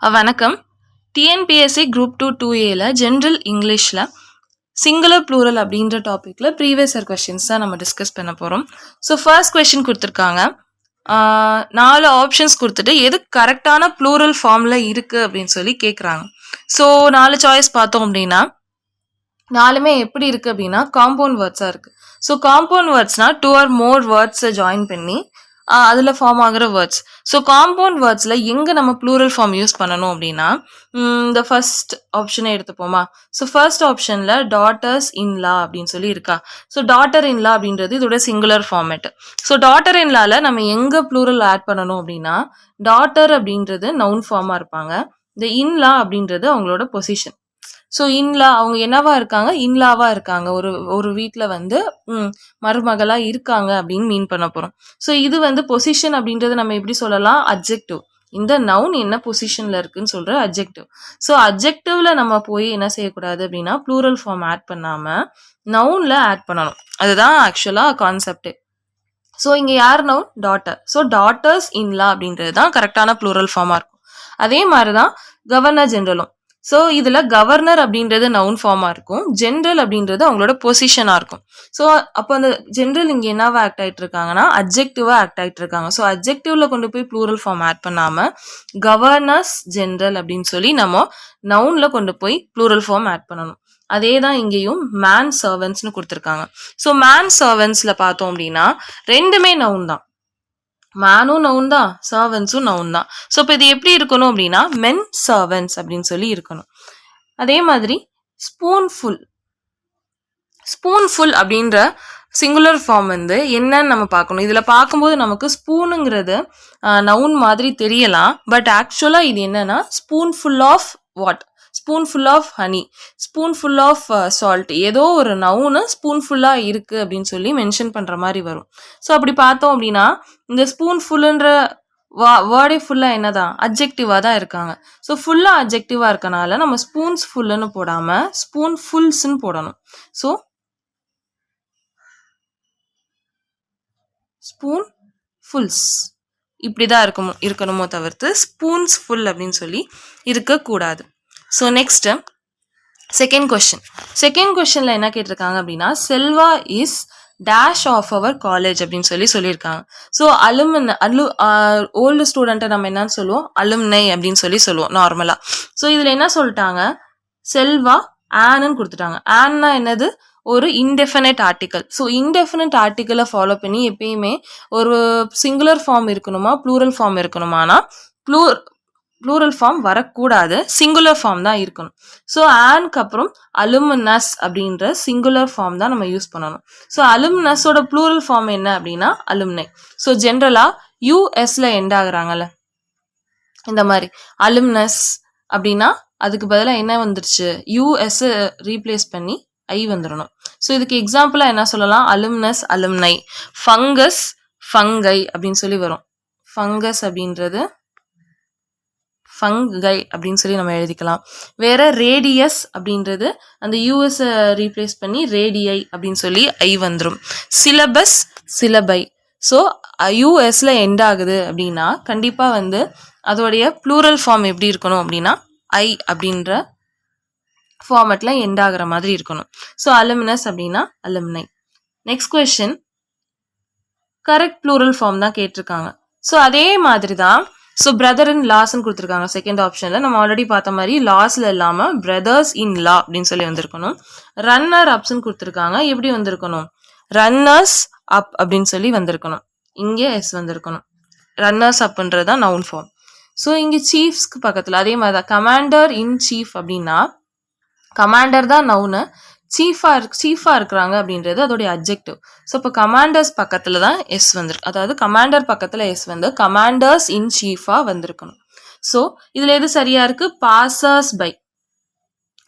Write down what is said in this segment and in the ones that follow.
வணக்கம். TNPSC group 2 general இங்கிலீஷில் singular plural அப்படின்ற டாப்பிக்கில் ப்ரீவியஸ் இயர் கொஷின்ஸ் தான் நம்ம டிஸ்கஸ் பண்ண போகிறோம். ஸோ ஃபர்ஸ்ட் கொஷின் கொடுத்துருக்காங்க. 4 ஆப்ஷன்ஸ் கொடுத்துட்டு எது கரெக்டான ப்ளூரல் ஃபார்மில் இருக்குது அப்படின்னு சொல்லி கேட்குறாங்க. ஸோ 4 சாய்ஸ் பார்த்தோம் அப்படின்னா 4மே எப்படி இருக்குது அப்படின்னா காம்பவுண்ட் வேர்ட்ஸாக இருக்குது. ஸோ காம்பவுண்ட் வேர்ட்ஸ்னால் 2 or more வேர்ட்ஸை ஜாயின் பண்ணி அதில் ஃபார்ம் ஆகிற வேர்ட்ஸ். ஸோ காம்பவுண்ட் வேர்ட்ஸில் எங்கே நம்ம ப்ளூரல் ஃபார்ம் யூஸ் பண்ணணும் அப்படின்னா இந்த ஃபர்ஸ்ட் ஆப்ஷனை எடுத்துப்போமா. ஸோ ஃபர்ஸ்ட் ஆப்ஷனில் டாட்டர்ஸ் இன்லா அப்படின்னு சொல்லி இருக்கா. ஸோ டாட்டர் இன்லா அப்படின்றது இதோட சிங்குலர் ஃபார்மேட். ஸோ டாட்டர் இன்லாவில் நம்ம எங்கே ப்ளூரல் ஆட் பண்ணணும் அப்படின்னா டாட்டர் அப்படின்றது நவுன் ஃபார்மாக இருப்பாங்க. இந்த இன்லா அப்படின்றது அவங்களோட பொசிஷன். ஸோ இன்லா அவங்க என்னவா இருக்காங்க, இன்லாவா இருக்காங்க. ஒரு வீட்டில் வந்து மருமகளா இருக்காங்க அப்படின்னு மீன் பண்ண போகிறோம். ஸோ இது வந்து பொசிஷன் அப்படின்றது நம்ம எப்படி சொல்லலாம், அட்ஜெக்டிவ். இந்த நவுன் என்ன பொசிஷன்ல இருக்குன்னு சொல்ற அட்ஜெக்டிவ். ஸோ அட்ஜெக்டிவ்ல நம்ம போய் என்ன செய்யக்கூடாது அப்படின்னா ப்ளூரல் ஃபார்ம் ஆட் பண்ணாம நவுன்ல ஆட் பண்ணணும். அதுதான் ஆக்சுவலா கான்செப்டே. ஸோ இங்க யார் noun, daughter. So daughters in-law அப்படின்றது தான் கரெக்டான ப்ளூரல் ஃபார்மா இருக்கும். அதே மாதிரிதான் கவர்னர் ஜெனரலும். ஸோ இதில் கவர்னர் அப்படின்றது நவுன் ஃபார்மாக இருக்கும், ஜென்ரல் அப்படின்றது அவங்களோட பொசிஷனாக இருக்கும். ஸோ அப்போ அந்த ஜென்ரல் இங்கே என்னவா ஆக்ட் ஆகிட்டு இருக்காங்கன்னா அட்ஜெக்டிவாக ஆக்ட் ஆகிட்டு இருக்காங்க. ஸோ அட்ஜெக்டிவில் கொண்டு போய் ப்ளூரல் ஃபார்ம் ஆட் பண்ணாமல் கவர்னர்ஸ் ஜென்ரல் அப்படின்னு சொல்லி நம்ம நவுனில் கொண்டு போய் ப்ளூரல் ஃபார்ம் ஆட் பண்ணணும். அதே தான் இங்கேயும் மேன் சர்வன்ட்ஸ்னு கொடுத்துருக்காங்க. ஸோ மேன் சர்வன்ட்ஸில் பார்த்தோம் அப்படின்னா ரெண்டுமே நவுன் தான். மேனும் நவுன் தான், சர்வன்ஸும் நவுன் தான். ஸோ இப்போ இது எப்படி இருக்கணும் அப்படின்னா மென் சர்வன்ஸ் அப்படின்னு சொல்லி இருக்கணும். அதே மாதிரி ஸ்பூன்ஃபுல் அப்படின்ற சிங்குலர் ஃபார்ம் வந்து என்னன்னு நம்ம பார்க்கணும். இதில் பார்க்கும்போது நமக்கு ஸ்பூனுங்கிறது நவுன் மாதிரி தெரியலாம். பட் ஆக்சுவலாக இது என்னன்னா spoonful of what, spoonful of honey, spoonful of salt, ஏதோ ஒரு நவுனு ஸ்பூன்ஃபுல்லாக இருக்குது அப்படின்னு சொல்லி மென்ஷன் பண்ணுற மாதிரி வரும். ஸோ அப்படி பார்த்தோம் அப்படின்னா இந்த ஸ்பூன்ஃபுல்லுன்ற வேர்டே ஃபுல்லாக என்னதான் அட்ஜெக்டிவாக தான் இருக்காங்க. ஸோ ஃபுல்லாக அட்ஜெக்டிவாக இருக்கனால நம்ம ஸ்பூன்ஸ் ஃபுல்லுன்னு போடாமல் ஸ்பூன் ஃபுல்ஸ்ன்னு போடணும். ஸோ ஸ்பூன் ஃபுல்ஸ் இப்படி தான் இருக்கணுமோ தவிர்த்து ஸ்பூன்ஸ் ஃபுல் அப்படின்னு சொல்லி இருக்கக்கூடாது. ஸோ நெக்ஸ்ட்டு செகண்ட் கொஸ்டினில் என்ன கேட்டிருக்காங்க அப்படின்னா Selva is dash of our college அப்படின்னு சொல்லியிருக்காங்க. ஸோ ஓல்டு ஸ்டூடெண்ட்டை நம்ம என்னன்னு சொல்லுவோம், அலும்னை அப்படின்னு சொல்லுவோம் நார்மலாக. ஸோ இதில் என்ன சொல்லிட்டாங்க, செல்வா ஆன்னு கொடுத்துட்டாங்க. ஆன்னா என்னது, ஒரு இன்டெஃபினைட் ஆர்டிக்கல். ஸோ இன்டெஃபினைட் ஆர்டிக்கலை ஃபாலோ பண்ணி எப்பயுமே ஒரு சிங்குலர் ஃபார்ம் இருக்கணுமா ப்ளூரல் ஃபார்ம் இருக்கணுமானா ப்ளூரல் ஃபார்ம் வரக்கூடாது, சிங்குலர் ஃபார்ம் தான் இருக்கணும். ஸோ ஆனுக்கு அப்புறம் அலுமினஸ் அப்படின்ற சிங்குலர் ஃபார்ம் தான் நம்ம யூஸ் பண்ணணும். ஸோ அலுமினஸோட ப்ளூரல் ஃபார்ம் என்ன அப்படின்னா அலுமினை. ஸோ ஜென்ரலாக யூஎஸ்ல எண்ட் ஆகுறாங்கல்ல, இந்த மாதிரி அலுமினஸ் அப்படின்னா அதுக்கு பதிலாக என்ன வந்துருச்சு, யூஎஸ் ரீப்ளேஸ் பண்ணி ஐ வந்துடணும். ஸோ இதுக்கு எக்ஸாம்பிளாக என்ன சொல்லலாம், அலுமினஸ் அலுமினை, ஃபங்கஸ் ஃபங்கை அப்படின்னு சொல்லி வரும். ஃபங்கஸ் அப்படின்றது ஃபங்கை அப்படின்னு சொல்லி நம்ம எழுதிக்கலாம். வேற ரேடியஸ் அப்படின்றது அந்த யூஎஸ் ரீப்ளேஸ் பண்ணி ரேடியை அப்படின்னு சொல்லி ஐ வந்துடும். சிலபஸ் சிலபை. ஸோ யூஎஸ்ல எண்ட் ஆகுது அப்படின்னா கண்டிப்பாக வந்து அதோடைய ப்ளூரல் ஃபார்ம் எப்படி இருக்கணும் அப்படின்னா ஐ அப்படின்ற ஃபார்மேட்ல எண்ட் ஆகிற மாதிரி இருக்கணும். ஸோ அலுமினஸ் அப்படின்னா alumni. Next question correct plural form தான் கேட்டிருக்காங்க. ஸோ அதே மாதிரி தான் ஸோ பிரதர் இன் லாஸ்ன்னு கொடுத்துருக்காங்க செகண்ட் ஆப்ஷனில். நம்ம ஆல்ரெடி பார்த்த மாதிரி லாஸில் இல்லாமல் பிரதர்ஸ் இன் லா அப்படின்னு சொல்லி வந்திருக்கணும். ரன்னர் அப்ஸ்ன்னு கொடுத்துருக்காங்க, எப்படி வந்திருக்கணும், ரன்னர்ஸ் அப் அப்படின்னு சொல்லி வந்திருக்கணும். இங்கே எஸ் வந்திருக்கணும். ரன்னர்ஸ் அப்ன்றது தான் நவுன் ஃபார்ம். ஸோ இங்கே சீஃப்ஸ்க்கு பக்கத்தில் அதே மாதிரி தான் கமாண்டர் இன் சீஃப் அப்படின்னா கமாண்டர் தான் நவுனு, சீஃபா இருக்கிறாங்க அப்படின்றது அதோடைய அட்ஜெக்டிவ். ஸோ இப்போ கமாண்டர்ஸ் பக்கத்தில் தான் எஸ் வந்திருக்கு, அதாவது கமாண்டர் பக்கத்தில் எஸ் வந்து கமாண்டர்ஸ் இன் சீஃபா வந்திருக்கணும். ஸோ இதில் எது சரியா இருக்கு, பாசர்ஸ் பை,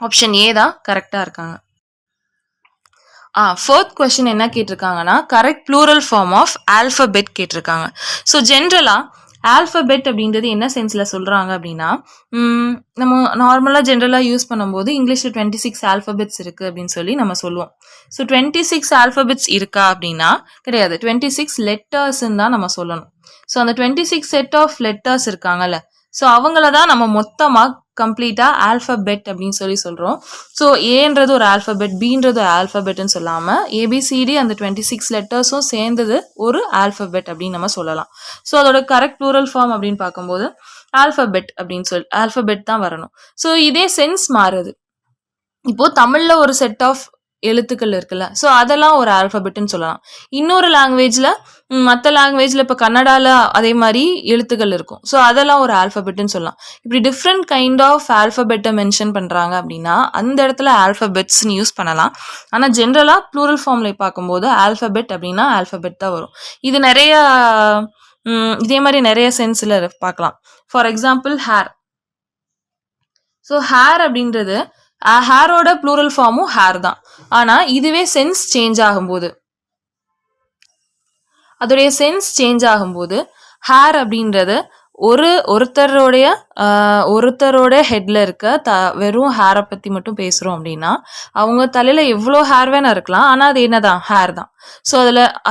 ஆப்ஷன் ஏ தான் கரெக்டாக இருக்காங்க. ஃபோர்த் கொஸ்டின் என்ன கேட்டிருக்காங்கன்னா correct plural form of alphabet கேட்டிருக்காங்க. ஸோ ஜென்ரலாக ஆல்ஃபபெட் அப்படின்றது என்ன சென்ஸில் சொல்கிறாங்க அப்படின்னா நம்ம நார்மலாக ஜென்ரலாக யூஸ் பண்ணும்போது இங்கிலீஷில் 26 ஆல்ஃபபெட்ஸ் இருக்குது அப்படின்னு சொல்லி நம்ம சொல்லுவோம். ஸோ 26 ஆல்ஃபபெட்ஸ் இருக்கா அப்படின்னா கிடையாது, 26 லெட்டர்ஸ்ன்னு தான் நம்ம சொல்லணும். ஸோ அந்த 26 செட் ஆஃப் லெட்டர்ஸ் இருக்காங்கல்ல, ஸோ அவங்கள தான் நம்ம மொத்தமாக கம்ப்ளீட்டாக ஆல்ஃபபெட் அப்படின்னு சொல்கிறோம். ஸோ ஏன்றது ஒரு ஆல்ஃபபெட், பீன்றது ஒரு ஆல்ஃபபெட்னு சொல்லாமல் ஏபிசிடி அந்த 26 லெட்டர்ஸும் சேர்ந்தது ஒரு ஆல்ஃபபெட் அப்படின்னு நம்ம சொல்லலாம். ஸோ அதோட கரெக்ட் ப்ளூரல் ஃபார்ம் அப்படின்னு பார்க்கும்போது ஆல்ஃபபெட் அப்படின்னு ஆல்ஃபபெட் தான் வரணும். ஸோ இதே சென்ஸ் மாறுது. இப்போ தமிழ்ல ஒரு செட் ஆஃப் எழுத்துக்கள் இருக்குல்ல, ஸோ அதெல்லாம் ஒரு ஆல்ஃபபெட்னு சொல்லலாம். இன்னொரு லாங்குவேஜ்ல மற்ற லாங்குவேஜ்ல இப்போ கன்னடால அதே மாதிரி எழுத்துக்கள் இருக்கும். ஸோ அதெல்லாம் ஒரு ஆல்ஃபபெட்னு சொல்லலாம். இப்படி டிஃப்ரெண்ட் கைண்ட் ஆஃப் ஆல்ஃபபெட்டை மென்ஷன் பண்றாங்க அப்படின்னா அந்த இடத்துல ஆல்ஃபபெட்ஸ்ன்னு யூஸ் பண்ணலாம். ஆனால் ஜென்ரலா ப்ளூரல் ஃபார்ம்ல பார்க்கும்போது ஆல்ஃபபெட் அப்படின்னா ஆல்ஃபபெட் தான் வரும். இது நிறைய இதே மாதிரி நிறைய சென்ஸ்ல பார்க்கலாம். For example hair. So hair அப்படின்றது ஹேரோட ப்ளூரல் ஃபார்மும் ஹேர் தான். ஆனால் இதுவே சென்ஸ் சேஞ்ச் ஆகும்போது அதோடைய சென்ஸ் சேஞ்ச் ஆகும்போது ஹேர் அப்படின்றது ஒருத்தரோட ஹெட்ல இருக்க வெறும் ஹேரை பற்றி மட்டும் பேசுகிறோம் அப்படின்னா அவங்க தலையில் எவ்வளோ ஹேர் வேணா இருக்கலாம், ஆனால் அது என்னதான் ஹேர் தான். ஸோ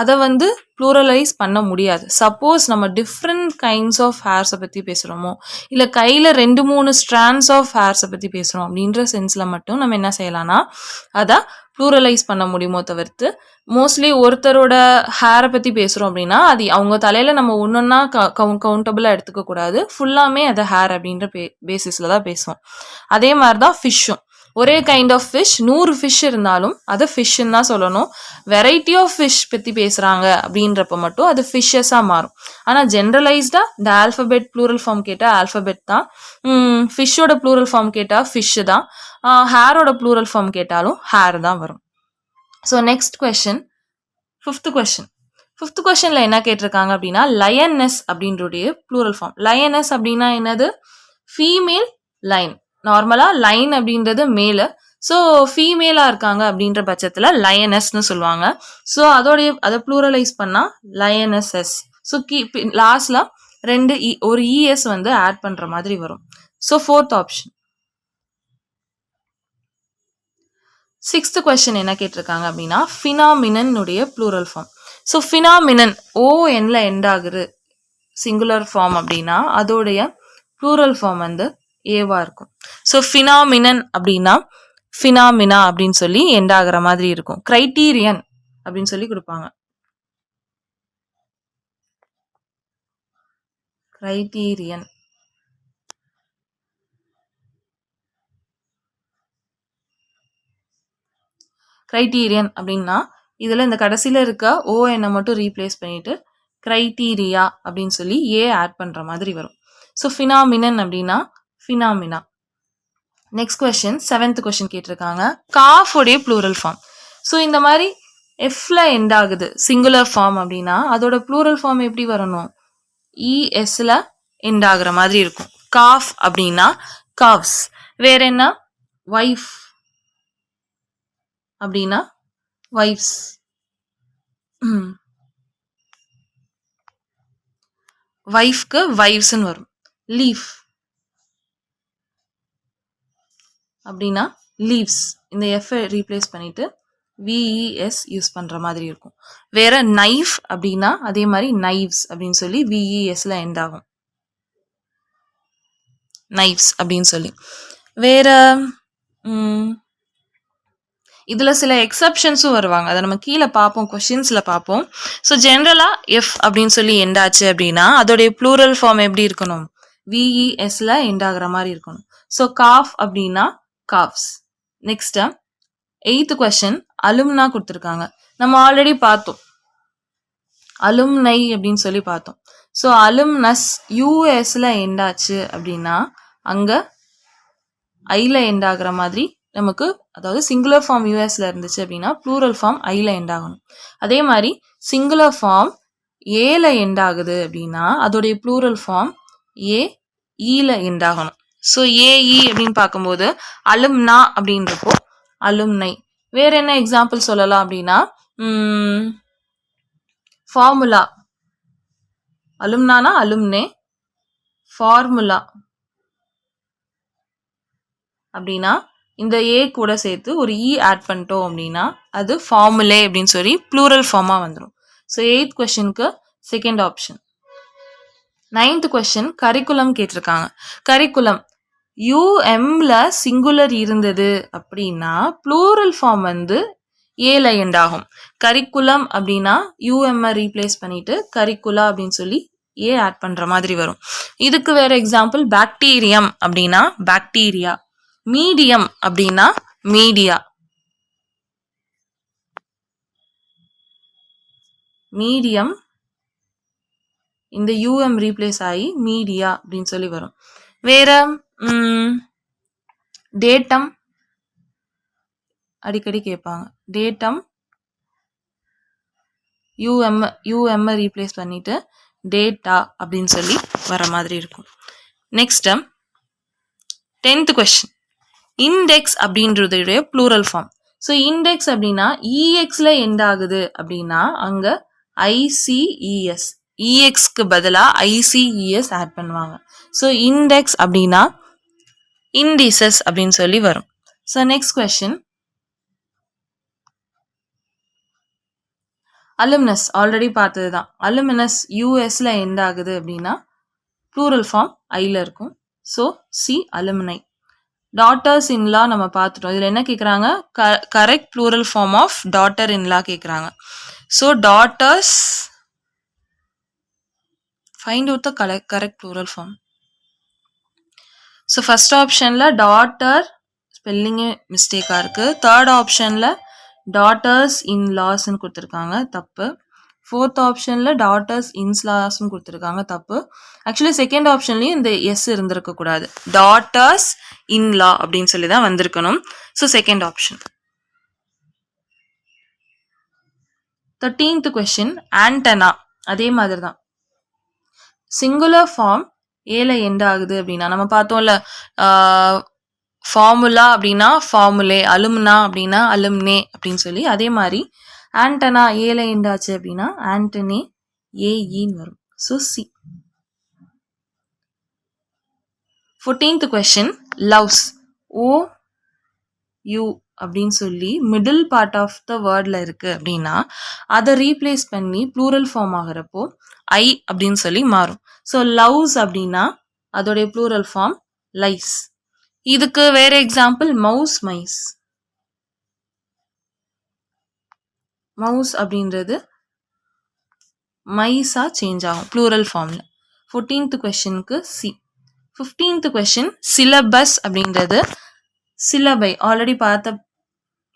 அதை வந்து ப்ளூரலைஸ் பண்ண முடியாது. சப்போஸ் நம்ம டிஃப்ரெண்ட் கைண்ட்ஸ் ஆஃப் ஹேர்ஸை பற்றி பேசுகிறோமோ இல்லை கையில் 2-3 ஸ்ட்ராண்ட்ஸ் ஆஃப் ஹேர்ஸை பற்றி பேசுகிறோம் அப்படின்ற சென்ஸில் மட்டும் நம்ம என்ன செய்யலாம்னா அதை ப்ளூரலைஸ் பண்ண முடியுமோ தவிர்த்து மோஸ்ட்லி ஒருத்தரோட ஹேரை பற்றி பேசுகிறோம் அப்படின்னா அது அவங்க தலையில் நம்ம ஒன்றொன்னா கவுண்டபிளாக எடுத்துக்க கூடாது. ஃபுல்லாமே அதை ஹேர் அப்படின்ற பேசிஸில் தான் பேசுவோம். அதே மாதிரி தான் ஃபிஷ்ஷும். ஒரே கைண்ட் ஆஃப் ஃபிஷ் 100 ஃபிஷ் இருந்தாலும் அதை ஃபிஷ்ஷுன்னு தான் சொல்லணும். வெரைட்டி ஆஃப் ஃபிஷ் பற்றி பேசுகிறாங்க அப்படின்றப்ப மட்டும் அது ஃபிஷ்ஷஸாக மாறும். ஆனால் ஜென்ரலைஸ்டாக இந்த ஆல்ஃபபெட் ப்ளூரல் ஃபார்ம் கேட்டால் ஆல்ஃபபெட் தான், ஃபிஷ்ஷோட ப்ளூரல் ஃபார்ம் கேட்டால் ஃபிஷ்ஷு தான், ஹேரோட ப்ளூரல் ஃபார்ம் கேட்டாலும் ஹேர் தான் வரும். ஸோ நெக்ஸ்ட் கொஷின், ஃபிஃப்த் கொஷனில் என்ன கேட்டிருக்காங்க அப்படின்னா லயனஸ் அப்படின்றது ப்ளூரல் ஃபார்ம். லயனஸ் அப்படின்னா என்னது? Female line. நார்மலாக லைன் அப்படின்றது மேலே, ஸோ ஃபீமேலாக இருக்காங்க அப்படின்ற பட்சத்தில் லயனஸ்ன்னு சொல்லுவாங்க. ஸோ அதை ப்ளூரலைஸ் பண்ணால் லயனஸஸ். ஸோ லாஸ்டில் ஒரு இஎஸ் வந்து ஆட் பண்ணுற மாதிரி வரும். So fourth option. Sixth question என்ன கேட்டிருக்காங்க அப்படின்னா ஃபினாமினனுடைய ப்ளூரல் ஃபார்ம். ஸோ ஃபினாமினன் ஓஎன்ல எண்ட் ஆகுது சிங்குலர் ஃபார்ம் அப்படின்னா அதோடைய ப்ளூரல் ஃபார்ம் வந்து ஏவா இருக்கும். ஸோ ஃபினாமினன் அப்படின்னா ஃபினாமினா அப்படின்னு சொல்லி எண்ட் ஆகிற மாதிரி இருக்கும். கிரைட்டீரியன் அப்படின்னு சொல்லி கொடுப்பாங்க. கிரைட்டீரியன் கிரைட்டீரியன் அப்படின்னா இதில் இந்த கடைசியில் இருக்க ஓஎன்னை மட்டும் ரீப்ளேஸ் பண்ணிட்டு கிரைட்டீரியா அப்படின்னு சொல்லி ஏ ஆட் பண்ணுற மாதிரி வரும். ஸோ ஃபினாமினன் அப்படின்னா phenomena. Next question, 7th question கேட்டிருக்காங்க காஃப் உடைய ப்ளூரல் ஃபார்ம். ஸோ இந்த மாதிரி எஃப்ல எண்ட் ஆகுது சிங்குலர் ஃபார்ம் அப்படின்னா அதோட ப்ளூரல் ஃபார்ம் எப்படி வரணும்? இஎஸ்ல எண்ட் ஆகுற மாதிரி இருக்கும். காஃப் அப்படின்னா காவ்ஸ். வேற என்ன? வைஃப் அப்படின்னா வைஃப்ஸ். வைஃப்க்கு வைஃப்ஸ்ன்னு வரும். லீஃப் அப்படின்னா லீவ்ஸ். இந்த எஃப் ரீப்ளேஸ் பண்ணிட்டு விஇஎஸ் யூஸ் பண்ற மாதிரி இருக்கும். வேற நைஃப் அப்படின்னா அதே மாதிரி நைவ்ஸ் அப்படின்னு சொல்லி விஇஎஸ்ல எண்ட் ஆகும். நைவ்ஸ் அப்படின்னு சொல்லி. வேற இதில் சில எக்ஸப்ஷன்ஸும் வருவாங்க. அதை நம்ம கீழே பார்ப்போம், கொஷின்ஸில் பார்ப்போம். ஸோ ஜென்ரலாக எஃப் அப்படின்னு சொல்லி எண்ட் ஆச்சு அப்படின்னா அதோடைய ப்ளூரல் ஃபார்ம் எப்படி இருக்கணும்? விஇஎஸ்ல எண்ட் ஆகிற மாதிரி இருக்கணும். ஸோ காஃப் அப்படின்னா காஃப்ஸ். நெக்ஸ்ட் 8th கொஸ்டின் அலும்னா கொடுத்துருக்காங்க. நம்ம ஆல்ரெடி பார்த்தோம் அலும்னை அப்படின்னு சொல்லி பார்த்தோம். ஸோ அலும்னஸ் யூஎஸ்ல எண்ட் ஆச்சு அப்படின்னா அங்கே ஐல எண்ட் ஆகுற மாதிரி நமக்கு, அதாவது சிங்குலர் ஃபார்ம் யூஎஸ்ல இருந்துச்சு அப்படின்னா ப்ளூரல் ஃபார்ம் ஐல எண்ட் ஆகணும். அதே மாதிரி சிங்குலர் ஃபார்ம் ஏல எண்ட் ஆகுது அப்படின்னா அதோடைய ப்ளூரல் ஃபார்ம் ஏ ஈல எண்ட் ஆகணும். ஸோ ஏஇ அப்படின்னு பார்க்கும்போது அலும்னா அப்படின்றப்போ அலும்னை. வேற என்ன எக்ஸாம்பிள் சொல்லலாம் அப்படின்னா ஃபார்முலா. அலும்னானா அலும்னே, ஃபார்முலா அப்படின்னா இந்த ஏ கூட சேர்த்து ஒரு இ ஆட் பண்ணிட்டோம் அப்படின்னா அது ஃபார்முலே அப்படின்னு சொல்லி ப்ளூரல் ஃபார்மாக வந்துடும். ஸோ 8th கொஸ்டினுக்கு second option. 9th question curriculum கேட்டிருக்காங்க. கரிக்குலம் யூஎம்ல சிங்குலர் இருந்தது அப்படின்னா ப்ளூரல் ஃபார்ம் வந்து ஏல எண்ட் ஆகும். கரிக்குலம் அப்படின்னா யூஎம் ரீப்ளேஸ் பண்ணிட்டு கரிக்குலா அப்படின்னு சொல்லி ஏ ஆட் பண்ற மாதிரி வரும். இதுக்கு வேற எக்ஸாம்பிள் பாக்டீரியம் அப்படின்னா பாக்டீரியா, மீடியம் அப்படின்னா மீடியா, மீடியம் இந்த யூஎம் ரீப்ளேஸ் ஆகி மீடியா அப்படின்னு சொல்லி வரும். வேற டேட்டம் அடிக்கடி கேட்பாங்க. டேட்டம் யூஎம் ரீப்ளேஸ் பண்ணிட்டு டேட்டா அப்படின்னு சொல்லி வர மாதிரி இருக்கும். நெக்ஸ்ட் 10th கொஸ்டின் இண்டெக்ஸ் அப்படின்றதுடைய ப்ளூரல் ஃபார்ம். ஸோ இண்டெக்ஸ் அப்படின்னா இஎக்ஸ்ல எண்ட் ஆகுது அப்படின்னா அங்க ஐசிஇஎஸ், இஎக்ஸ்க்கு பதிலாக ஐசிஇஎஸ் ஆட் பண்ணுவாங்க. ஸோ இண்டெக்ஸ் அப்படின்னா இண்டிசஸ் அப்படின்னு சொல்லி வரும். So next question alumnus already பார்த்தது தான். அலுமினஸ் யூஎஸ்ல எண்ட் ஆகுது அப்படின்னா ப்ளூரல் ஃபார்ம் ஐல இருக்கும். So C alumni. Daughters in law நம்ம பார்த்துட்டோம். இதில் என்ன கேட்குறாங்க? Correct plural form of daughter in law கேட்குறாங்க. So daughters find out the correct plural form. So first ஆப்ஷனில் டாட்டர் ஸ்பெல்லிங்கு மிஸ்டேக்காக இருக்குது. தேர்ட் ஆப்ஷனில் டாட்டர்ஸ் இன் லாஸ்ன்னு கொடுத்துருக்காங்க, தப்பு. ஃபோர்த் ஆப்ஷனில் டாட்டர்ஸ் இன்ஸ்லாஸ்ன்னு கொடுத்துருக்காங்க, தப்பு. ஆக்சுவலி செகண்ட் ஆப்ஷன்லேயும் இந்த எஸ் இருந்திருக்கக்கூடாது. டாட்டர்ஸ் இன்லா அப்படின்னு சொல்லி தான் வந்திருக்கணும். So second option. 13th question antenna. அதே மாதிரி தான் சிங்குலர் ஃபார்ம் ஏல எண்ட் ஆகுது அப்படின்னா நம்ம பார்த்தோம்ல, ஃபார்முலா அப்படின்னா ஃபார்முலே, அலுமினா அப்படின்னா அலுமினே அப்படின்னு சொல்லி, அதே மாதிரி ஆண்டனா ஏல எண்ட் ஆச்சு அப்படின்னா ஆண்டனே ஏஇன்னு வரும். So C. 14th question loves O U அப்படின்னு சொல்லி மிடில் பார்ட் ஆஃப் த வேர்டில் இருக்கு அப்படின்னா அதை ரீப்ளேஸ் பண்ணி ப்ளூரல் ஃபார்ம் ஆகிறப்போ ஐ அப்படின்னு சொல்லி மாறும். ஸோ லவ்ஸ் அப்படின்னா அதோடைய ப்ளூரல் ஃபார்ம் லைஸ். இதுக்கு வேற எக்ஸாம்பிள் மவுஸ், மைஸ். மவுஸ் அப்படின்றது மைஸா சேஞ்ச் ஆகும் ப்ளூரல் ஃபார்ம்ல. 14th கொஸ்டினுக்கு சி. 15th கொஸ்டின் சிலபஸ் அப்படின்றது சிலபை ஆல்ரெடி பார்த்த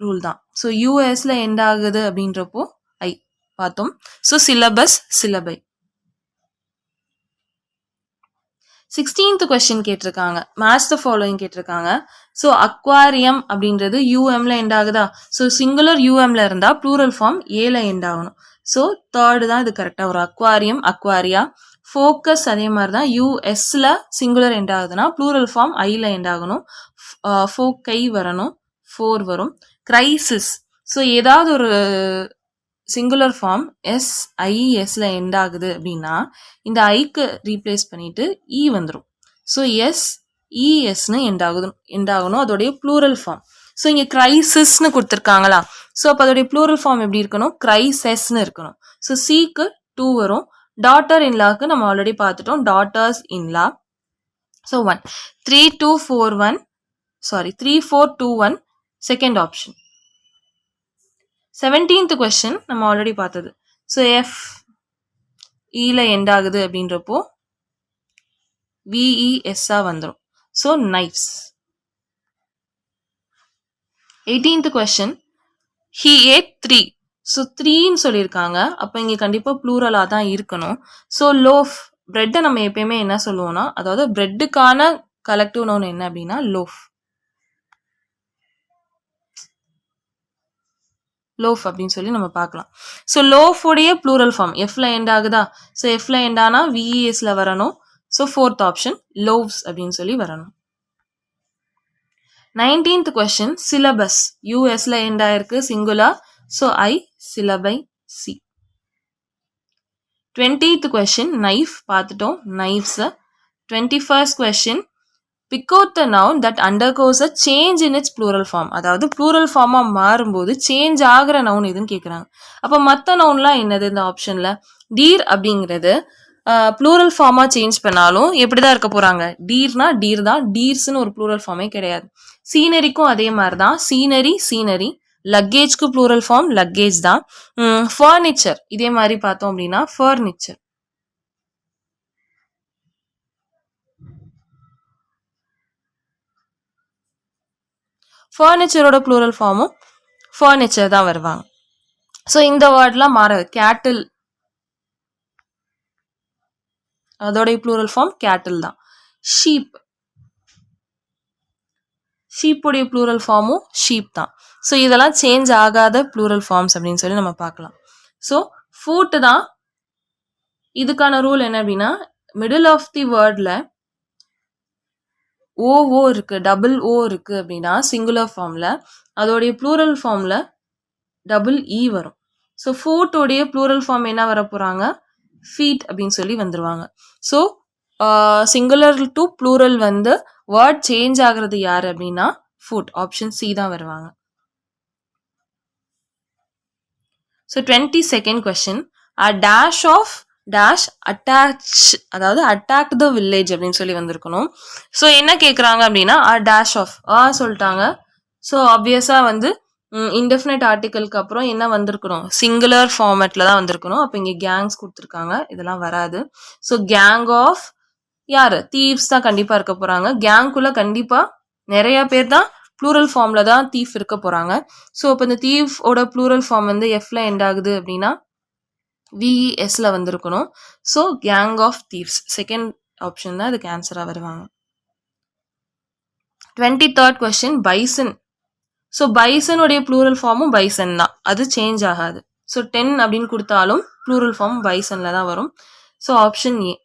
ரூல் தான். ஸோ யூஎஸ்ல எண்ட் ஆகுது அப்படின்றப்போ ஐ பார்த்தோம். So syllabus, syllabi. 16th question கேட்டிருக்காங்க, மேட்ச் த ஃபாலோயிங் கேட்டிருக்காங்க. ஸோ அக்வாரியம் அப்படின்றது யூஎம்ல எண்ட் ஆகுதா? ஸோ சிங்குலர் யூஎம்ல இருந்தா ப்ளூரல் ஃபார்ம் ஏல எண்ட் ஆகணும். ஸோ தேர்டு தான் இது கரெக்டாக வரும். அக்வாரியம், அக்வாரியா. ஃபோக்கஸ் அதே மாதிரி தான், யூஎஸ்ல சிங்குலர் எண்ட் ஆகுதுன்னா ப்ளூரல் ஃபார்ம் ஐல எண்ட் ஆகணும். ஃபோக்கை வரணும், 4 வரும். கிரைசிஸ். ஸோ ஏதாவது ஒரு சிங்குலர் ஃபார்ம் எஸ்ஐஎஸ்ல எண்ட் ஆகுது அப்படின்னா இந்த ஐக்கு ரீப்ளேஸ் பண்ணிட்டு இ வந்துடும். ஸோ எஸ்இஎஸ்ன்னு எண்ட் ஆகணும் அதோடைய ப்ளூரல் ஃபார்ம். ஸோ இங்கே கிரைசிஸ்ன்னு கொடுத்துருக்காங்களா? ஸோ அப்போ அதோடைய ப்ளூரல் ஃபார்ம் எப்படி இருக்கணும்? கிரைசஸ்ன்னு இருக்கணும். ஸோ சிக்கு 2 வரும். டாட்டர் இன்லாக்கு நம்ம ஆல்ரெடி பார்த்துட்டோம், daughters in law. So 1 3 2 4 1 sorry 3 4 2 1 second option. 17th question நம்ம ஆல்ரெடி பார்த்தது. ஸோ எஃப் இல எண்ட் ஆகுது அப்படின்றப்போ விஇஎஸ்ஸா வந்துடும். So knives. 18th question he ate 3. ஸோ 3ன்னு சொல்லியிருக்காங்க, அப்போ இங்கே கண்டிப்பாக ப்ளூரலாக தான் இருக்கணும். ஸோ லோஃப், பிரெட்டை நம்ம எப்பயுமே என்ன சொல்லுவோம்னா, அதாவது பிரெட்டுக்கான கலெக்டிவ் நவுன் என்ன அப்படின்னா லோஃப். லோஃப் அப்படின்னு சொல்லி நம்ம பார்க்கலாம். ஸோ லோஃபுடைய ப்ளூரல் ஃபார்ம் எஃப்ல எண்ட் ஆகுதா? ஸோ எஃப்ல எண்ட் ஆனா விஇஎஸ்ல வரணும். ஸோ 4th ஆப்ஷன் லோவ்ஸ் அப்படின்னு சொல்லி வரணும். 19th கொஸ்டின் சிலபஸ் யூஎஸ்ல எண்ட் ஆயிருக்கு, சிங்குலர். So I, syllabi, C. 20th question knife பார்த்துட்டோம், knives. 21st question pick out the noun that undergoes a change in its plural form. அதாவது ப்ளூரல் ஃபார்மா மாறும்போது change ஆகிற நவுன் எதுன்னு கேட்குறாங்க. அப்போ மற்ற நவுன்லாம் என்னது இந்த ஆப்ஷன்ல? டீர் அப்படிங்கிறது ப்ளூரல் ஃபார்மாக சேஞ்ச் பண்ணாலும் எப்படி தான் இருக்க போகிறாங்க, டீர்னா டீர் தான், டீர்ஸ்னு ஒரு ப்ளூரல் ஃபார்மே கிடையாது. சீனரிக்கும் அதே மாதிரி தான், சீனரி சீனரி. லக்கேஜ்க்கு ப்ளூரல் ஃபார்ம் லக்கேஜ் தான். ஃபர்னிச்சர் இதே மாதிரி பார்த்தோம் அப்படின்னா ஃபர்னிச்சர். ஃபர்னிச்சரோட ப்ளூரல் ஃபார்மும் ஃபர்னிச்சர் தான் வருவாங்க. ஸோ இந்த வேர்ட்லாம் மாறாது. கேட்டில் அதோடைய ப்ளூரல் ஃபார்ம் கேட்டில் தான். ஷீப், ஷீப்புடைய ப்ளூரல் ஃபார்மும் ஷீப் தான். ஸோ இதெல்லாம் சேஞ்ச் ஆகாத ப்ளூரல் ஃபார்ம்ஸ் அப்படின்னு சொல்லி நம்ம பார்க்கலாம். ஸோ ஃபுட் தான் இதுக்கான ரூல் என்ன அப்படின்னா, மிடில் ஆஃப் தி வேர்டில் ஓ இருக்கு, டபுள் ஓ இருக்கு அப்படின்னா சிங்குலர் ஃபார்மில், அதோடைய ப்ளூரல் ஃபார்மில் டபுள் இ வரும். ஸோ ஃபுட்டோடைய ப்ளூரல் ஃபார்ம் என்ன வர போகிறாங்க, ஃபீட் அப்படின்னு சொல்லி வந்துருவாங்க. ஸோ சிங்குலர் டு ப்ளூரல் வந்து வேர்ட் சேஞ்ச் ஆகிறது யார் அப்படின்னா ஃபுட், ஆப்ஷன் சி தான் வருவாங்க. So 22nd question, a dash of dash attach, அதாவது அட்டாக் த வில்லேஜ் அப்படின்னு சொல்லி வந்திருக்கணும். ஸோ என்ன கேட்குறாங்க அப்படின்னா அ டேஷ் ஆஃப் சொல்லிட்டாங்க. ஸோ ஆப்வியஸாக வந்து இன்டெஃபினைட் ஆர்டிக்கலுக்கு அப்புறம் என்ன வந்திருக்கணும், சிங்குலர் ஃபார்மேட்டில் தான் வந்திருக்கணும். அப்போ இங்கே கேங்ஸ் கொடுத்துருக்காங்க, இதெல்லாம் வராது. ஸோ கேங் ஆஃப் யார், தீவ்ஸ் தான் கண்டிப்பாக இருக்க போகிறாங்க. கேங்குள்ளே கண்டிப்பாக நிறையா பேர் தான் ப்ளூரல் ஃபார்மில் தான் தீஃப் இருக்க போகிறாங்க. ஸோ இப்போ இந்த தீஃபோட ப்ளூரல் ஃபார்ம் வந்து எஃப்ல எண்ட் ஆகுது அப்படின்னா விஇஎஸ்ல வந்திருக்கணும். So gang of thieves second option தான் இதுக்கு ஆன்சராக வருவாங்க. 23rd question, bison. ஸோ பைசனுடைய ப்ளூரல் ஃபார்மும் பைசன் தான், அது சேஞ்ச் ஆகாது. ஸோ 10 அப்படின்னு கொடுத்தாலும் ப்ளூரல் ஃபார்ம் பைசனில் தான் வரும். So option A.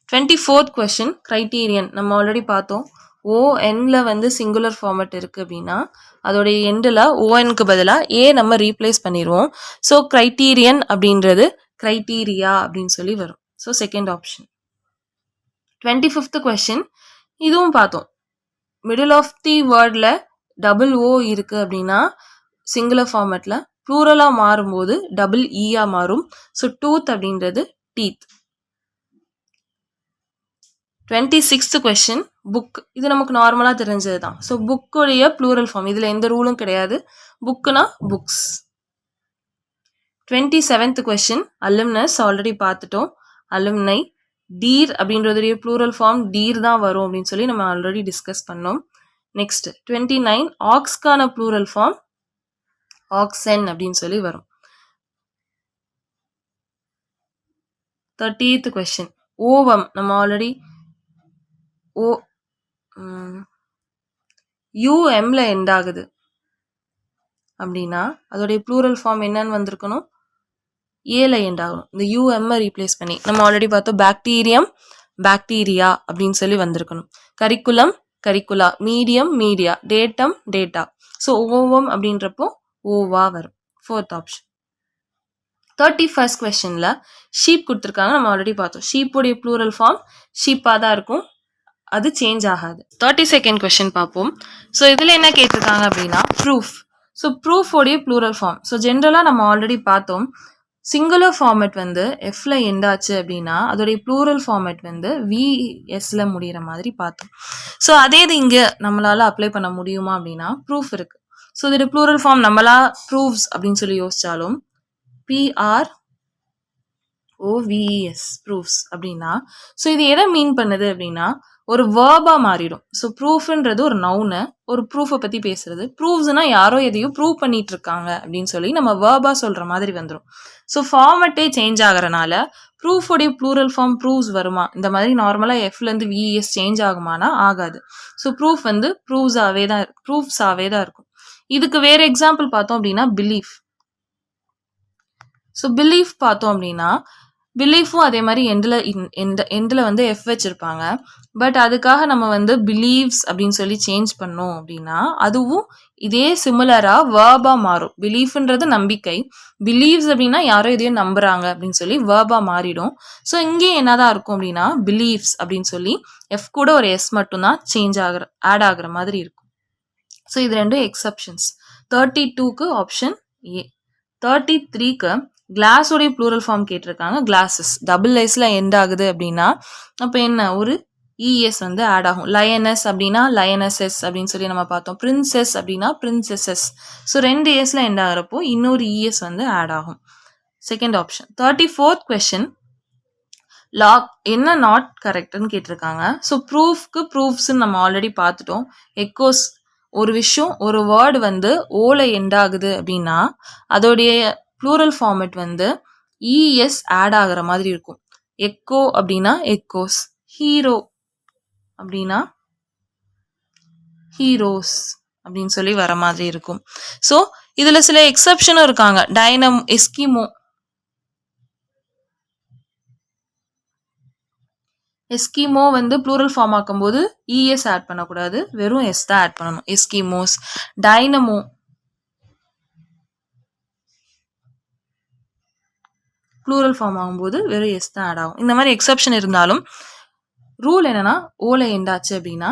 24th question, criterion. நம்ம ஆல்ரெடி பார்த்தோம், ஓஎன்ல வந்து சிங்குலர் ஃபார்மேட் இருக்குது அப்படின்னா அதோடைய எண்டில் ஓஎனுக்கு பதிலாக ஏ நம்ம ரீப்ளேஸ் பண்ணிடுவோம். ஸோ கிரைட்டீரியன் அப்படின்றது கிரைட்டீரியா அப்படின்னு சொல்லி வரும். So second option. 25th question, இதுவும் பார்த்தோம், மிடில் ஆஃப் தி வேர்டில் டபுள் ஓ இருக்குது அப்படின்னா சிங்குலர் ஃபார்மேட்டில் ப்ளூரலாக மாறும்போது டபுள் ஈயாக மாறும். ஸோ டூத் அப்படின்றது டீத். 26th question, book. இது நமக்கு நார்மலாக தெரிஞ்சது தான். ஸோ புக்குடைய ப்ளூரல் ஃபார்ம், இதில் எந்த ரூலும் கிடையாது. புக்குனா books. 27th question, alumnus. Already பார்த்துட்டோம், அலுமினை. டீர் அப்படின்றதுடைய ப்ளூரல் ஃபார்ம் டீர் தான் வரும் அப்படின்னு சொல்லி நம்ம ஆல்ரெடி டிஸ்கஸ் பண்ணோம். நெக்ஸ்ட் 29, ஆக்ஸ்க்கான ப்ளூரல் ஃபார்ம் ஆக்சன் அப்படின்னு சொல்லி வரும். 30th question, ovum. நம்ம ஆல்ரெடி யூஎம்ல எண்ட் ஆகுது அப்படின்னா அதோடைய ப்ளூரல் ஃபார்ம் என்னன்னு வந்திருக்கணும், ஏல எண்ட் ஆகணும். இந்த யூஎம்ஐ ரீப்ளேஸ் பண்ணி நம்ம ஆல்ரெடி பார்த்தோம், பாக்டீரியம் பாக்டீரியா அப்படின்னு சொல்லி வந்திருக்கணும். Curriculum curricula, medium media, datum data. So ovum அப்படின்றப்போ ஓவா வரும். Fourth option. 31st கொஸ்டின்ல ஷீப் கொடுத்துருக்காங்க, நம்ம ஆல்ரெடி பார்த்தோம். ஷீப்புடைய ப்ளூரல் ஃபார்ம் ஷீப்பாக தான் இருக்கும், அது சேஞ்ச் ஆகாது. 32nd கொஸ்டின் பார்ப்போம். ஸோ இதில் என்ன கேட்டிருக்காங்க அப்படின்னா ப்ரூஃப். ஸோ ப்ரூஃபோடைய ப்ளூரல் ஃபார்ம். ஸோ ஜென்ரலாக நம்ம ஆல்ரெடி பார்த்தோம், சிங்குலர் ஃபார்மேட் வந்து எஃப்ல எண்டாச்சு அப்படின்னா அதோடைய ப்ளூரல் ஃபார்மேட் வந்து விஎஸ்ல முடிகிற மாதிரி பார்த்தோம். ஸோ அதே இது இங்கே நம்மளால அப்ளை பண்ண முடியுமா அப்படின்னா ப்ரூஃப் இருக்கு. ஸோ இதோடைய ப்ளூரல் ஃபார்ம் நம்மளா ப்ரூஃப்ஸ் அப்படின்னு சொல்லி யோசிச்சாலும் பிஆர்ஓவிஎஸ் ப்ரூஃப்ஸ் அப்படின்னா, ஸோ இது எதை மீன் பண்ணுது அப்படின்னா ஒரு வேர்பாக மாறிடும். ஸோ ப்ரூஃப்ன்றது ஒரு நவுனு, ஒரு ப்ரூஃபை பற்றி பேசுறது. ப்ரூஃப்ஸ்னா யாரோ எதையும் ப்ரூவ் பண்ணிட்டு இருக்காங்க அப்படின்னு சொல்லி நம்ம வேர்பாக சொல்கிற மாதிரி வந்துடும். ஸோ ஃபார்மட்டே சேஞ்ச் ஆகிறனால ப்ரூஃபோடைய ப்ளூரல் ஃபார்ம் ப்ரூவ்ஸ் வருமா, இந்த மாதிரி நார்மலாக எஃப்லேருந்து விஇஎஸ் சேஞ்ச் ஆகுமானா ஆகாது. ஸோ ப்ரூஃப் வந்து ப்ரூஃப்ஸாகவே தான் இருக்கும். இதுக்கு வேறு எக்ஸாம்பிள் பார்த்தோம் அப்படின்னா பிலீஃப். ஸோ பிலீஃப் பார்த்தோம் அப்படின்னா பிலீஃபும் அதே மாதிரி எண்டில் வந்து எஃப் வச்சுருப்பாங்க. பட் அதுக்காக நம்ம வந்து பிலீவ்ஸ் அப்படின்னு சொல்லி சேஞ்ச் பண்ணோம் அப்படின்னா அதுவும் இதே சிமிலராக வேர்பாக மாறும். பிலீஃப்ன்றது நம்பிக்கை, பிலீவ்ஸ் அப்படின்னா யாரோ எதையும் நம்புறாங்க அப்படின்னு சொல்லி வேர்பாக மாறிடும். ஸோ இங்கே என்னதான் இருக்கும் அப்படின்னா பிலீவ்ஸ் அப்படின்னு சொல்லி எஃப் கூட ஒரு எஸ் மட்டும்தான் ஆட் ஆகுற மாதிரி இருக்கும். ஸோ இது ரெண்டும் எக்ஸப்ஷன்ஸ். 32க்கு ஆப்ஷன் ஏ. 33க்கு கிளாஸோடைய ப்ளூரல் ஃபார்ம் கேட்டிருக்காங்க, கிளாஸஸ். டபுள் எஸ்ல எண்ட் ஆகுது அப்படின்னா அப்போ என்ன, ஒரு இஎஸ் வந்து ஆட் ஆகும். லயனஸ் அப்படின்னா லயனஸஸ் அப்படின்னு சொல்லி நம்ம பார்த்தோம். பிரின்சஸ் அப்படின்னா பிரின்சஸஸ். ஸோ 2 எஸ்ல எண்ட் ஆகிறப்போ இன்னொரு இஎஸ் வந்து ஆட் ஆகும். Second option. 34th question, log என்ன நாட் கரெக்ட்னு கேட்டிருக்காங்க. ஸோ ப்ரூஃப்க்கு ப்ரூஃப்ஸ்ன்னு நம்ம ஆல்ரெடி பார்த்துட்டோம். எக்கோஸ், ஒரு விஷயம் ஒரு வேர்டு வந்து ஓல எண்ட் ஆகுது அப்படின்னா அதோடைய ப்ளூரல் ஃபார்மேட் வந்து இஎஸ் ஆட் ஆகிற மாதிரி இருக்கும். எக்கோ அப்படின்னா எக்கோஸ், ஹீரோ அப்படின்னா ஹீரோஸ் அப்படின்னு சொல்லி வர மாதிரி இருக்கும். ஸோ இதுல சில எக்ஸப்ஷனும் இருக்காங்க. டைனம், எஸ்கிமோ. எஸ்கிமோ வந்து ப்ளூரல் ஃபார்ம் ஆக்கும்போது இஎஸ் ஆட் பண்ணக்கூடாது, வெறும் எஸ் தான் ஆட் பண்ணணும். எஸ்கிமோஸ். டைனமோ ப்ளூரல் ஃபார்ம் ஆகும்போது வெறும் எஸ் தான் ஆட் ஆகும். இந்த மாதிரி எக்ஸப்ஷன் இருந்தாலும் ரூல் என்னன்னா ஓல எண்டாச்சு அப்படின்னா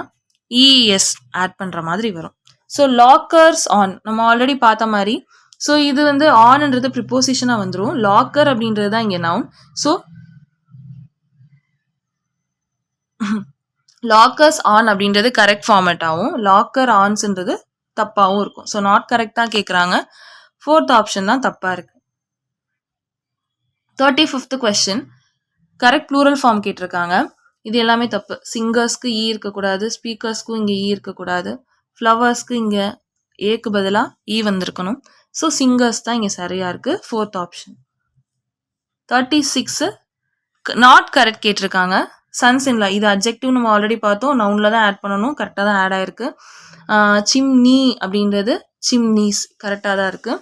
இஎஸ் ஆட் பண்ற மாதிரி வரும். ஸோ லாக்கர்ஸ் ஆன் நம்ம ஆல்ரெடி பார்த்த மாதிரி. ஸோ இது வந்து ஆன்ன்றது ப்ரிப்போசிஷனா வந்துடும். லாக்கர் அப்படின்றது தான் இங்கே நவுன். ஸோ லாக்கர்ஸ் ஆன் அப்படின்றது கரெக்ட் ஃபார்மேட் ஆகும், லாக்கர் ஆன்ஸ்ன்றது தப்பாகவும் இருக்கும். ஸோ நாட் கரெக்ட் தான் கேட்குறாங்க. 4th ஆப்ஷன் தான் தப்பா இருக்கு. 35th question, correct plural form கேட்டிருக்காங்க. இது எல்லாமே தப்பு. சிங்கர்ஸ்க்கு ஈ இருக்கக்கூடாது, ஸ்பீக்கர்ஸ்க்கும் இங்கே ஈ இருக்கக்கூடாது, ஃப்ளவர்ஸ்க்கு இங்கே ஏக்கு பதிலாக ஈ வந்திருக்கணும். ஸோ சிங்கர்ஸ் தான் இங்கே சரியா இருக்கு. 4th option. 36 நாட் கரெக்ட் கேட்டிருக்காங்க. சன்ஸ் இன்லா, இது அட்ஜெக்டிவ் நம்ம ஆல்ரெடி பார்த்தோம், நவுன்ல தான் ஆட் பண்ணணும், கரெக்டாக தான் ஆட் ஆயிருக்கு. சிம்னி அப்படின்றது சிம்னீஸ், கரெக்டாக தான் இருக்கு.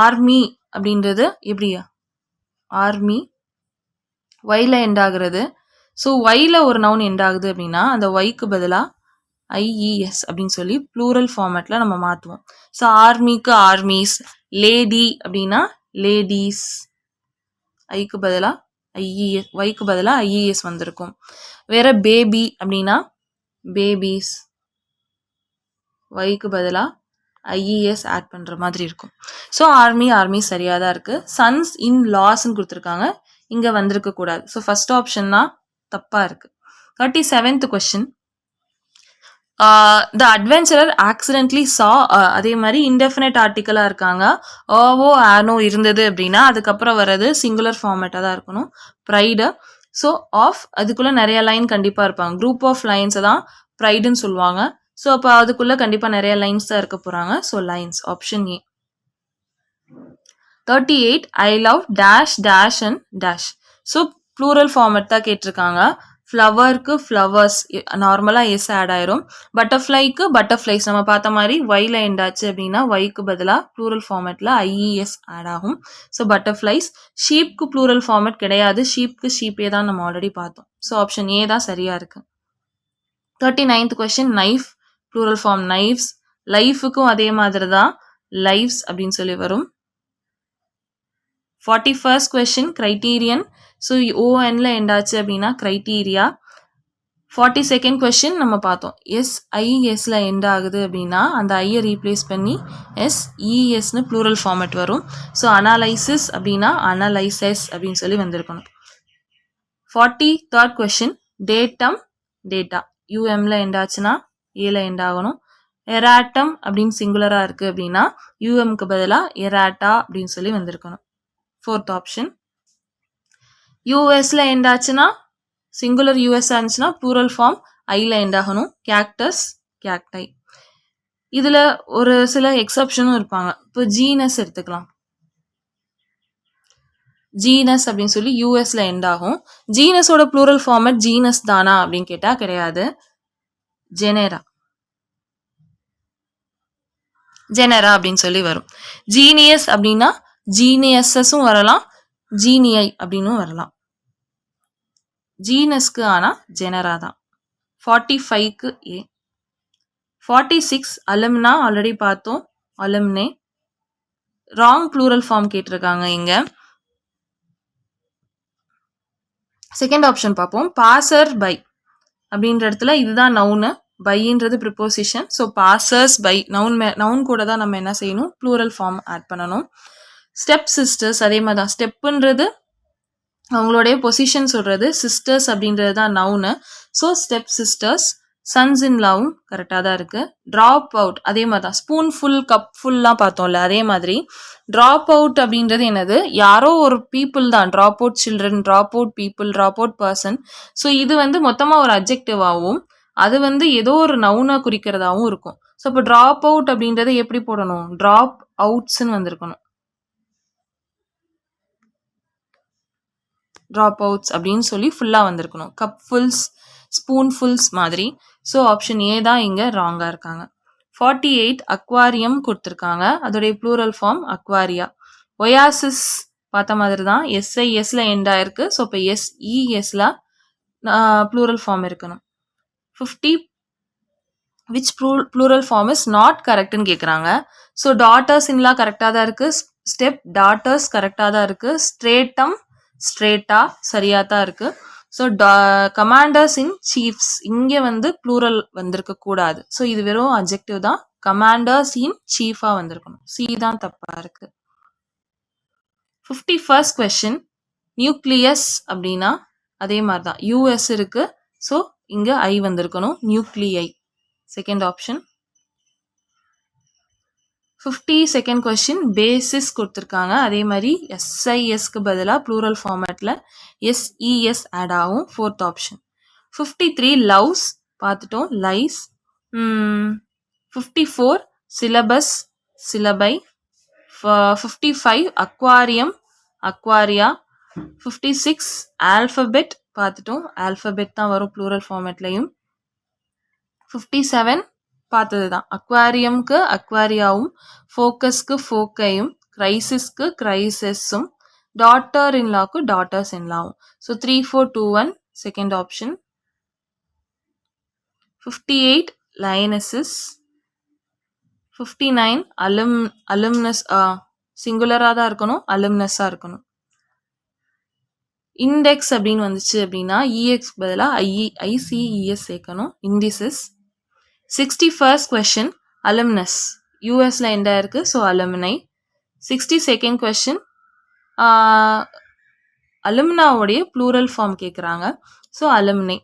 ஆர்மி அப்படின்றது எப்படியா, ஆர்மி ஒய்ல எண்ட் ஆகுறது. ஸோ ஒய்ல ஒரு நவுன் எண்ட் ஆகுது அப்படின்னா அந்த ஒய்க்கு பதிலாக ஐஇஎஸ் அப்படின்னு சொல்லி ப்ளூரல் ஃபார்மேட்ல நம்ம மாற்றுவோம். ஸோ ஆர்மிக்கு ஆர்மீஸ், லேடி அப்படின்னா லேடீஸ், ஐக்கு பதிலாக ஐஇஎஸ், ஒய்க்கு பதிலாக ஐஇஎஸ் வந்திருக்கும். வேற பேபி அப்படின்னா பேபீஸ், ஒய்க்கு பதிலாக ஐஇஎஸ் ஆட் பண்ணுற மாதிரி இருக்கும். ஸோ ஆர்மி சரியாக தான் இருக்கு. சன்ஸ் இன் லாஸ்ன்னு கொடுத்துருக்காங்க, இங்கே வந்திருக்க கூடாது. ஸோ ஃபர்ஸ்ட் ஆப்ஷன் தான் தப்பாக இருக்கு. 37th கொஸ்டின், த அட்வென்ச்சரர் ஆக்சிடென்ட்லி சா, அதே மாதிரி இன்டெஃபினைட் ஆர்டிக்கலாக இருக்காங்க. ஓ ஆனோ இருந்தது அப்படின்னா அதுக்கப்புறம் வர்றது சிங்குலர் ஃபார்மேட்டாக தான் இருக்கணும். ப்ரைடு. ஸோ ஆஃப், அதுக்குள்ளே நிறைய லைன் கண்டிப்பாக இருப்பாங்க. குரூப் ஆஃப் லைன்ஸை தான் ப்ரைடுன்னு சொல்லுவாங்க. ஸோ அப்போ அதுக்குள்ளே கண்டிப்பாக நிறைய லைன்ஸ் தான் இருக்க போகிறாங்க. So lines, option A. 38 I love dash dash and dash. So plural format தான் கேட்டிருக்காங்க. ஃப்ளவருக்கு ஃப்ளவர்ஸ் நார்மலாக எஸ் ஆட் ஆயிரும். பட்டர்ஃப்ளைக்கு பட்டர்ஃப்ளைஸ் நம்ம பார்த்த மாதிரி ஒய்ல எண்ட் ஆச்சு அப்படின்னா ஒய்க்கு பதிலாக ப்ளூரல் ஃபார்மேட்டில் ஐஇஎஸ் ஆட் ஆகும். So butterflies. ஷீப்க்கு ப்ளூரல் ஃபார்மேட் கிடையாது, ஷீப்க்கு ஷீப்பே தான் நம்ம ஆல்ரெடி பார்த்தோம். ஸோ ஆப்ஷன் ஏ தான் சரியா இருக்கு. 39th question, knife plural form knives. லைஃபுக்கும் அதே மாதிரி தான் லைஃப்ஸ் அப்படின்னு சொல்லி வரும். 41st question, criterion. ஸோ ஓஎன்ல எண்ட் ஆச்சு அப்படின்னா கிரைட்டீரியா. 42nd கொஸ்டின் நம்ம பார்த்தோம், எஸ்ஐஎஸ்ல எண்ட் ஆகுது அப்படின்னா அந்த ஐயை ரீப்ளேஸ் பண்ணி எஸ்இஎஸ்னு ப்ளூரல் ஃபார்மேட் வரும். ஸோ அனாலைசிஸ் அப்படின்னா அனலைசஸ் அப்படின்னு சொல்லி வந்திருக்கணும். 43rd question, datum data. யூஎம்ல எண்ட் ஆச்சுன்னா ஏல எண்ட் ஆகணும். எராட்டம் அப்படின்னு சிங்குலரா இருக்கு அப்படின்னா யூஎம்க்கு பதிலாக எராட்டா அப்படின்னு சொல்லி வந்திருக்கணும். 4th option. யூஎஸ்ல எண்ட் ஆச்சுன்னா சிங்குலர் யூஎஸ் ஆச்சுன்னா ப்ளூரல் ஃபார்ம் ஐல எண்ட் ஆகணும். கேக்டஸ் கேக்டை. இதுல ஒரு சில எக்ஸப்ஷனும் இருப்பாங்க. இப்போ ஜீனஸ் எடுத்துக்கலாம். ஜீனஸ் அப்படின்னு சொல்லி யூஎஸ்ல எண்ட் ஆகும். ஜீனஸோட ப்ளூரல் ஃபார்மேட் ஜீனஸ் தானா அப்படின்னு கேட்டா கிடையாது, ஜெனரா. ஜெனரா அப்படின்னு சொல்லி வரும். ஜீனியஸ் அப்படின்னா ஜீனியஸஸும் வரலாம், ஜீனியை அப்படின்னும் வரலாம். ஜீனஸ்க்கு ஆனால் ஜெனரா தான். 45க்கு ஏ. 46 அலும்னா ஆல்ரெடி பார்த்தோம், அலும்னே. ராங் ப்ளூரல் ஃபார்ம் கேட்டிருக்காங்க இங்க. செகண்ட் ஆப்ஷன் பார்ப்போம். பாசர் பை அப்படின்ற இடத்துல இதுதான் நவுனு, பைன்றது preposition. So passers by noun கூட தான் நம்ம என்ன செய்யணும், ப்ளூரல் ஃபார்ம் ஆட் பண்ணணும். ஸ்டெப் சிஸ்டர்ஸ் அதே மாதிரி தான். ஸ்டெப்புன்றது அவங்களுடைய பொசிஷன் சொல்கிறது, சிஸ்டர்ஸ் அப்படின்றது தான் noun. So step sisters. Sons in லாவும் கரெக்டாக தான் இருக்குது. ட்ராப் அவுட் அதே மாதிரி தான். ஸ்பூன் ஃபுல் கப் ஃபுல்லாம் பார்த்தோம்ல, அதே மாதிரி ட்ராப் அவுட் அப்படின்றது என்னது, யாரோ ஒரு பீப்புள் தான். Drop out children, drop out people, drop out person. So இது வந்து மொத்தமாக ஒரு அப்ஜெக்டிவாகவும் அது வந்து ஏதோ ஒரு நவுனை குறிக்கிறதாகவும் இருக்கும். ஸோ இப்போ ட்ராப் அவுட் அப்படின்றத எப்படி போடணும், ட்ராப் அவுட்ஸ்ன்னு வந்திருக்கணும். ட்ராப் அவுட்ஸ் அப்படின்னு சொல்லி ஃபுல்லாக வந்திருக்கணும். கப் ஃபுல்ஸ், ஸ்பூன் ஃபுல்ஸ் மாதிரி. ஸோ ஆப்ஷன் ஏ தான் இங்கே ராங்காக இருக்காங்க. 48 அக்வாரியம் கொடுத்துருக்காங்க. அதோடைய ப்ளூரல் ஃபார்ம் அக்வாரியா. ஒயாசிஸ் பார்த்த மாதிரி தான். எஸ்ஐஎஸ்ல எண்ட் ஆயிருக்கு. ஸோ இப்போ எஸ்இஎஸ்ல ப்ளூரல் ஃபார்ம் இருக்கணும். 50 which plural form is not கரெக்ட்னு கேட்குறாங்க. ஸோ டாட்டர்ஸ் இன்லாம் கரெக்டாக தான் இருக்குது. ஸ்டெப் டாட்டர்ஸ் கரெக்டாக தான் இருக்குது. ஸ்ட்ரேட்டம் ஸ்ட்ரேட்டா சரியாக தான் இருக்குது. ஸோ கமாண்டர்ஸ் இன் சீஃப்ஸ் இங்கே வந்து ப்ளூரல் வந்திருக்க கூடாது. ஸோ இது வெறும் அட்ஜெக்டிவ் தான். கமாண்டர்ஸ் இன் சீஃபாக வந்திருக்கணும். சி தான் தப்பாக இருக்குது. 51st கொஸ்டின் நியூக்ளியஸ் அப்படின்னா அதே மாதிரி தான். யூஎஸ் இருக்குது. ஸோ இங்கே ஐ வந்திருக்கணும். Nuclei second option. 52nd question basis கொடுத்துருக்காங்க. அதே மாதிரி எஸ்ஐஎஸ்க்கு பதிலாக ப்ளூரல் ஃபார்மேட்டில் எஸ்இஎஸ் ஆட் ஆகும். Fourth option. 53 லவ்ஸ் பார்த்துட்டோம், lice. 54 syllabus, syllabi. 55 aquarium, aquaria. 56 alphabet பார்த்துட்டோம், ஆல்ஃபபெட் தான் வரும் ப்ளூரல் ஃபார்மேட்லையும். 57 பார்த்தது தான். அக்வாரியம்க்கு அக்வாரியாவும், ஃபோக்கஸ்க்கு ஃபோக்கையும், கிரைசிஸ்க்கு கிரைசஸும், டாட்டர் இன்லாவுக்கு டாட்டர்ஸ் இன்லாவும். So 3, 4, 2, 1 second option. 58 lionesses. 59 alumnus, சிங்குலராக தான் இருக்கணும், அலும்னஸாக இருக்கணும். இண்டெக்ஸ் அப்படின்னு வந்துச்சு அப்படின்னா இஎக்ஸ் பதிலாக ஐசிஇஎஸ் சேர்க்கணும். இண்டிசஸ். 61st question alumnus. யூஎஸ்ல எண்டா இருக்கு. So alumni. 62nd கொஸ்டின் அலுமினாவுடைய ப்ளூரல் ஃபார்ம் கேட்குறாங்க. So alumni.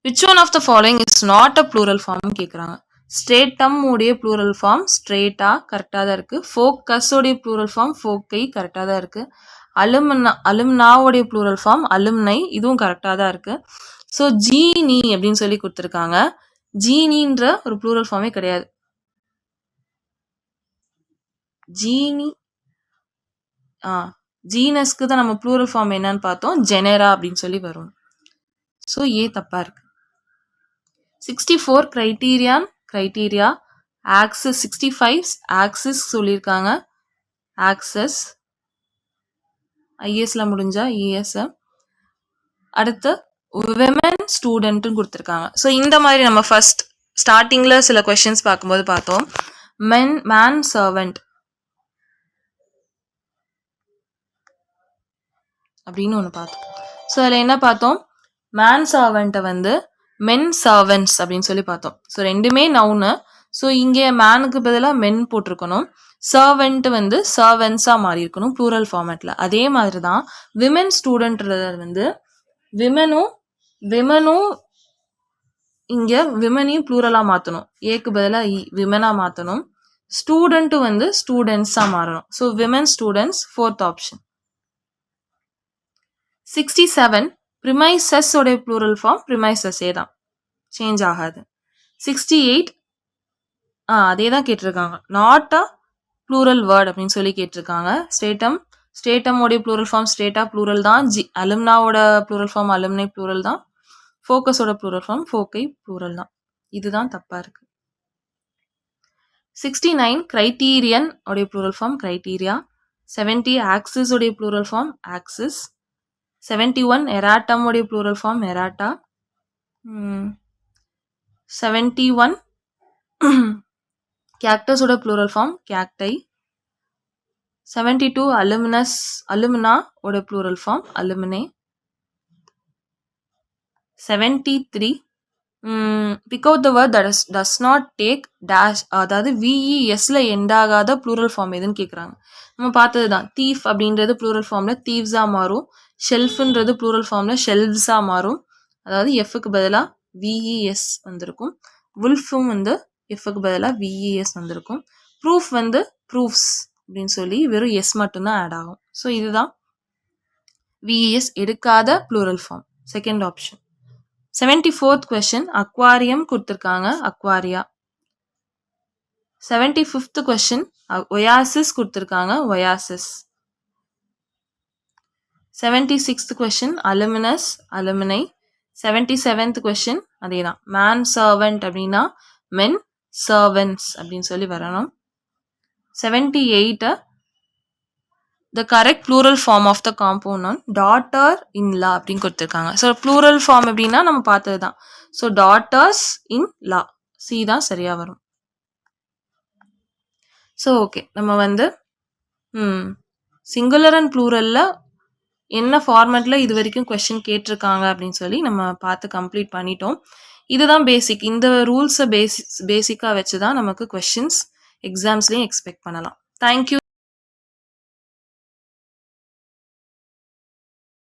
Which one of the following is not a plural form கேட்குறாங்க. ஸ்ட்ரேட்டம் உடைய ப்ளூரல் ஃபார்ம் ஸ்ட்ரேட்டா கரெக்டாக தான் இருக்குது. ஃபோக்கஸோடைய ப்ளூரல் ஃபார்ம் ஃபோக்கை கரெக்டாக தான் இருக்குது. அலுமினாவுடைய ப்ளூரல் ஃபார்ம் அலுமினை, இதுவும் கரெக்டாக தான் இருக்குது. ஸோ ஜீனி அப்படின்னு சொல்லி கொடுத்துருக்காங்க. ஜீனின்ற ஒரு ப்ளூரல் ஃபார்மே கிடையாது. ஜீனி ஜீனஸ்க்கு தான் நம்ம ப்ளூரல் ஃபார்ம் என்னன்னு பார்த்தோம், ஜெனரா அப்படின்னு சொல்லி வரும். ஸோ ஏ தப்பா இருக்கு. 64 கிரைட்டீரியா. ஆக்சஸ். 65 ஆக்சஸ் சொல்லியிருக்காங்க. ஆக்சஸ் ஐஎஸ்ல முடிஞ்சா இஎஸ். அடுத்து விமன் ஸ்டூடெண்ட்னு கொடுத்துருக்காங்க. ஸோ இந்த மாதிரி நம்ம ஃபர்ஸ்ட் ஸ்டார்டிங்கில் சில கொஷின்ஸ் பார்க்கும்போது பார்த்தோம். மேன் சர்வெண்ட் அப்படின்னு ஒன்று பார்த்தோம். ஸோ அதில் என்ன பார்த்தோம், மேன் சர்வெண்ட்டை வந்து மென் சர்வெண்ட்ஸ் அப்படின்னு சொல்லி பார்த்தோம். ஸோ ரெண்டுமே நவுனு. ஸோ இங்கே மேனுக்கு பதிலாக மென் போட்டிருக்கணும். சர்வெண்ட் வந்து சர்வெண்ட்ஸாக மாறி இருக்கணும் ப்ளூரல் ஃபார்மேட்டில். அதே மாதிரி தான் விமன் ஸ்டூடெண்ட்ன்றத வந்து விமனும் இங்கே விமனையும் ப்ளூரலாக மாற்றணும். ஏக்கு பதிலாக விமனாக மாற்றணும். ஸ்டூடெண்ட்டும் வந்து ஸ்டூடெண்ட்ஸாக மாறணும். So women students fourth option. 67 premises உடைய ப்ளூரல் ஃபார்ம் ப்ரிமைசஸே தான், சேஞ்ச் ஆகாது. 68 அதே தான் கேட்டிருக்காங்க. நாட் அ ப்ளூரல் வேர்ட் அப்படின்னு சொல்லி கேட்டிருக்காங்க. ஸ்டேட்டம் உடைய ப்ளூரல் ஃபார்ம் ஸ்டேட்டா ப்ளூரல் தான். அலும்னாவோட ப்ளூரல் ஃபார்ம் அலும்னை ப்ளூரல் தான். ஃபோக்கஸோட ப்ளூரல் ஃபார்ம் ஃபோக்கை ப்ளூரல் தான். இதுதான் தப்பா இருக்கு. 69 கிரைட்டீரியன் உடைய ப்ளூரல் ஃபார்ம் கிரைட்டீரியா. 70 ஆக்சிஸ் உடைய ப்ளூரல் ஃபார்ம் ஆக்சிஸ். 71 எராட்டம் உடைய ப்ளூரல் ஃபார்ம் எராட்டா. 71 கேக்டஸோட ப்ளூரல் ஃபார்ம் கேக்டை. 72 அலுமினா ஓட plural form alumnae. 73 pick out the word that does not take dash, அதாவது விஇஎஸ்ல எண்ட் ஆகாத ப்ளூரல் ஃபார்ம் எதுன்னு கேட்குறாங்க. நம்ம பார்த்தது தான், தீஃப் அப்படின்றது ப்ளூரல் ஃபார்மில் தீவ்ஸாக மாறும், ஷெல்ஃபுன்றது ப்ளூரல் ஃபார்மில் ஷெல்வ்ஸாக மாறும், அதாவது எஃப்க்கு பதிலாக விஇஎஸ் வந்திருக்கும். வுல்ஃபும் வந்து எஃப்க்கு பதிலாக விஇஎஸ் வந்திருக்கும். ப்ரூஃப் வந்து ப்ரூஃப்ஸ் அப்படின்னு சொல்லி வெறும் எஸ் மட்டும்தான் ஆட் ஆகும். ஸோ இதுதான் விஇஎஸ் எடுக்காத plural form, second option. 74th question, aquarium கொடுத்துருக்காங்க, அக்வாரியா. 75th கொஸ்டின், ஒயாசிஸ் கொடுத்துருக்காங்க, oasis. 76th question, alumnus, alumni. 77th question அதே தான், மேன் சர்வெண்ட் அப்படின்னா மென் சர்வென்ட்ஸ் அப்படின்னு சொல்லி வரணும். 78 the correct plural form of the compound noun daughter in law அப்படின்னு கொடுத்துருக்காங்க. ஸோ plural form எப்படின்னா நம்ம பார்த்தது தான். So daughters in law, C தான் சரியாக வரும். ஸோ ஓகே, நம்ம வந்து சிங்குலர் அண்ட் ப்ளூரலில் என்ன ஃபார்மேட்டில் இது வரைக்கும் கொஸ்டின் கேட்டிருக்காங்க அப்படின்னு சொல்லி நம்ம பார்த்து கம்ப்ளீட் பண்ணிட்டோம். இதுதான் பேசிக். இந்த ரூல்ஸை பேசிக்காக வச்சு தான் நமக்கு கொஸ்டின்ஸ் எக்ஸாம்ஸ்லேயும் எக்ஸ்பெக்ட் பண்ணலாம். தேங்க்யூ.